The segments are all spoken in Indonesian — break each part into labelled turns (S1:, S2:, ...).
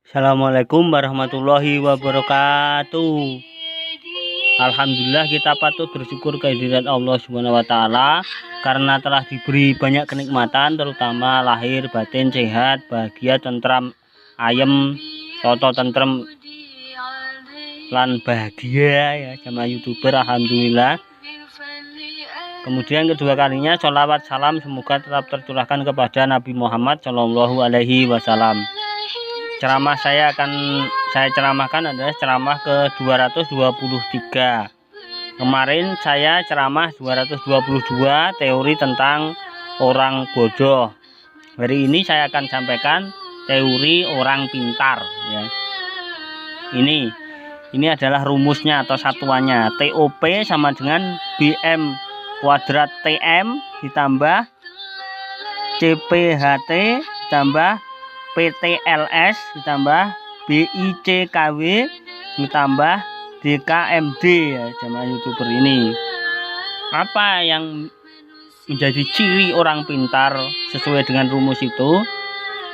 S1: Assalamualaikum warahmatullahi wabarakatuh. Alhamdulillah, kita patut bersyukur kehadirat Allah Subhanahu wa taala karena telah diberi banyak kenikmatan, terutama lahir batin sehat, bahagia, tentram, ayem, toto tentrem lan bahagia ya sama YouTuber. Alhamdulillah. Kemudian kedua kalinya sholawat salam semoga tetap tercurahkan kepada Nabi Muhammad Shallallahu Alaihi Wasallam. Ceramah saya ceramahkan adalah ceramah ke 223. Kemarin saya ceramah 222 teori tentang orang bodoh. Hari ini saya akan sampaikan teori orang pintar ya. Ini adalah rumusnya atau satuannya. TOP sama dengan BM kuadrat TM ditambah CPHT ditambah PTLS ditambah BICKW ditambah DKMD ya jamaah YouTuber ini. Apa yang menjadi ciri orang pintar sesuai dengan rumus itu?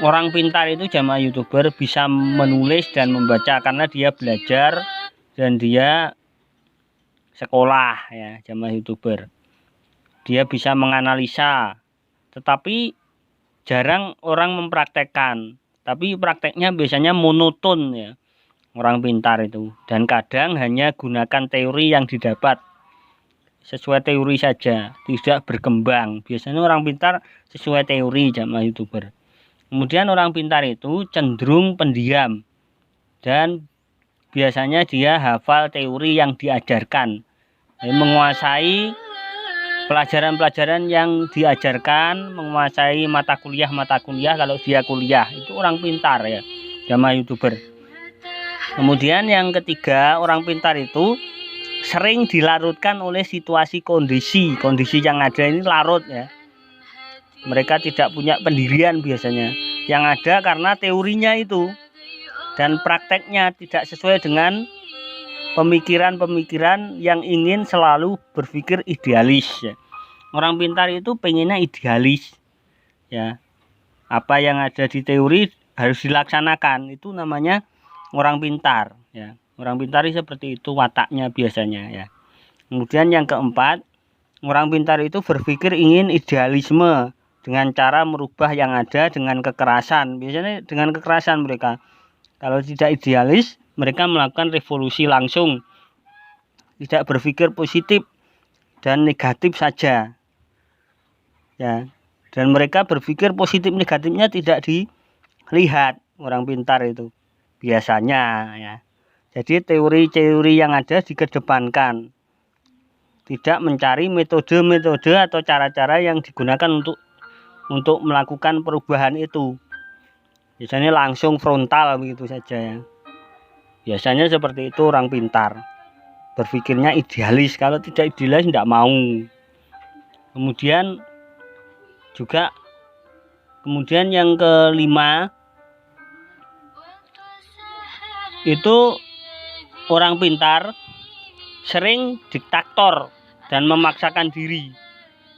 S1: Orang pintar itu jamaah YouTuber bisa menulis dan membaca karena dia belajar dan dia sekolah ya jamaah YouTuber. Dia bisa menganalisa, tetapi jarang orang mempraktekkan, tapi prakteknya biasanya monoton ya orang pintar itu, dan kadang hanya gunakan teori yang didapat sesuai teori saja, tidak berkembang. Biasanya orang pintar sesuai teori jamaah YouTuber. Kemudian orang pintar itu cenderung pendiam dan biasanya dia hafal teori yang diajarkan, menguasai pelajaran-pelajaran yang diajarkan, menguasai mata kuliah kalau dia kuliah. Itu orang pintar ya jamaah YouTuber. Kemudian yang ketiga, orang pintar itu sering dilarutkan oleh situasi kondisi yang ada ini larut ya. Mereka tidak punya pendirian biasanya, yang ada karena teorinya itu dan prakteknya tidak sesuai dengan pemikiran yang ingin selalu berpikir idealis ya. Orang pintar itu pengennya idealis ya. Apa yang ada di teori harus dilaksanakan, itu namanya orang pintar ya. Orang pintar seperti itu wataknya biasanya ya. Kemudian yang keempat, orang pintar itu berpikir ingin idealisme dengan cara merubah yang ada dengan kekerasan. Biasanya dengan kekerasan mereka. Kalau tidak idealis, mereka melakukan revolusi langsung, tidak berpikir positif dan negatif saja ya. Dan mereka berpikir positif negatifnya tidak dilihat orang pintar itu biasanya ya. Jadi teori-teori yang ada dikedepankan, tidak mencari metode-metode atau cara-cara yang digunakan untuk melakukan perubahan itu. Biasanya langsung frontal begitu saja ya. Biasanya seperti itu orang pintar. Berpikirnya idealis, kalau tidak idealis tidak mau. Kemudian yang kelima, itu orang pintar sering diktator dan memaksakan diri.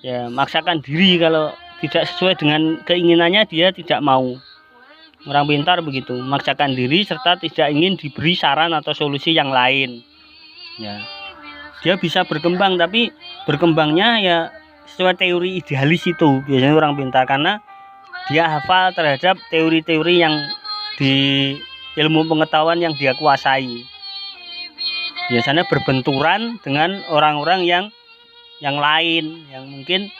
S1: Ya, maksakan diri, kalau tidak sesuai dengan keinginannya dia tidak mau. Orang pintar begitu, memaksakan diri serta tidak ingin diberi saran atau solusi yang lain. Ya, dia bisa berkembang, tapi berkembangnya ya sesuai teori idealis itu biasanya orang pintar, karena dia hafal terhadap teori-teori yang di ilmu pengetahuan yang dia kuasai. Biasanya berbenturan dengan orang-orang yang lain yang mungkin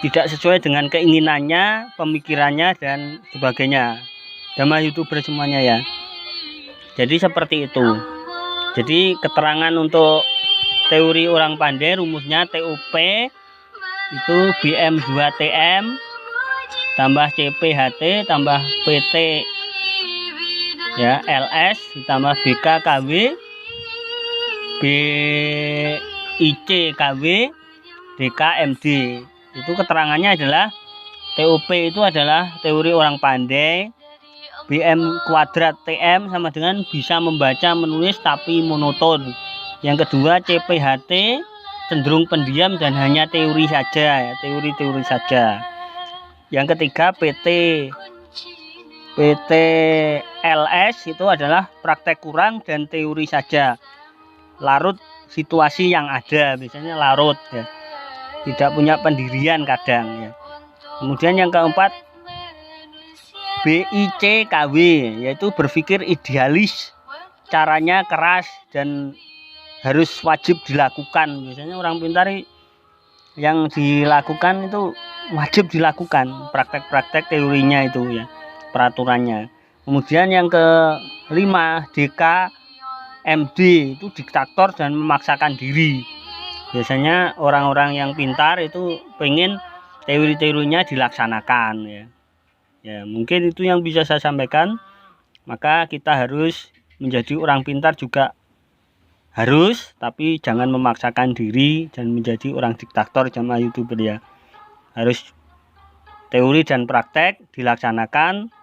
S1: tidak sesuai dengan keinginannya, pemikirannya dan sebagainya. Jamaah YouTuber semuanya ya. Jadi seperti itu. Jadi keterangan untuk teori orang pandai, rumusnya TOP itu BM2TM tambah CPHT tambah PT ya LS ditambah BKKW BICKW DKMD. Itu keterangannya adalah TOP itu adalah teori orang pandai, BM kuadrat TM sama dengan bisa membaca menulis tapi monoton. Yang kedua CPHT cenderung pendiam dan hanya teori saja ya, teori saja. Yang ketiga PT LS itu adalah praktek kurang dan teori saja. Larut situasi yang ada, biasanya larut ya. Tidak punya pendirian kadang ya. Kemudian yang keempat BICKW, yaitu berpikir idealis, caranya keras dan harus wajib dilakukan. Biasanya orang pintar yang dilakukan itu wajib dilakukan, praktek-praktek teorinya itu ya, peraturannya. Kemudian yang kelima DKMD, itu diktator dan memaksakan diri. Biasanya orang-orang yang pintar itu pengen teori-teorinya dilaksanakan ya. Ya, mungkin itu yang bisa saya sampaikan. Maka kita harus menjadi orang pintar juga harus, tapi jangan memaksakan diri dan menjadi orang diktator jamaah YouTuber ya. Harus teori dan praktek dilaksanakan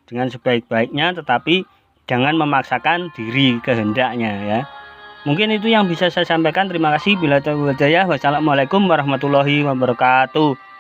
S1: dengan sebaik-baiknya, tetapi jangan memaksakan diri kehendaknya ya. Mungkin itu yang bisa saya sampaikan. Terima kasih. Bila taufiq wal hidayah. Wassalamualaikum warahmatullahi wabarakatuh.